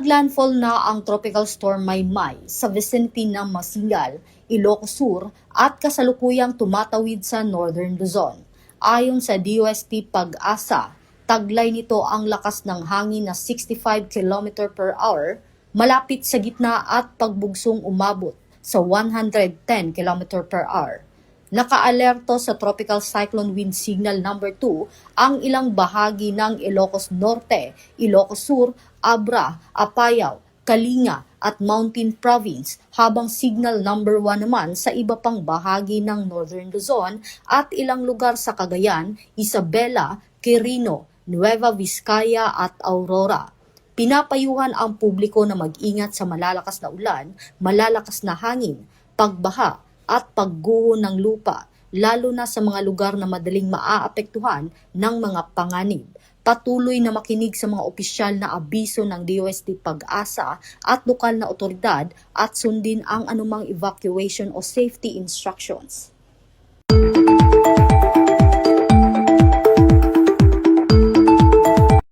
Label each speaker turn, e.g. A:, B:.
A: Naglandfall na ang tropical storm Maymay sa vicinity ng Masingal, Ilocos Sur at kasalukuyang tumatawid sa Northern Luzon. Ayon sa DOST Pag-asa, taglay nito ang lakas ng hangin na 65 km per hour, malapit sa gitna at pagbugsong umabot sa 110 km per hour. Naka-alerto sa Tropical Cyclone Wind Signal number 2 ang ilang bahagi ng Ilocos Norte, Ilocos Sur, Abra, Apayao, Kalinga at Mountain Province habang Signal number 1 naman sa iba pang bahagi ng Northern Luzon at ilang lugar sa Cagayan, Isabela, Quirino, Nueva Vizcaya at Aurora. Pinapayuhan ang publiko na mag-ingat sa malalakas na ulan, malalakas na hangin, pagbaha, at pagguho ng lupa, lalo na sa mga lugar na madaling maaapektuhan ng mga panganib. Patuloy na makinig sa mga opisyal na abiso ng DOST Pag-asa at lokal na otoridad at sundin ang anumang evacuation o safety instructions.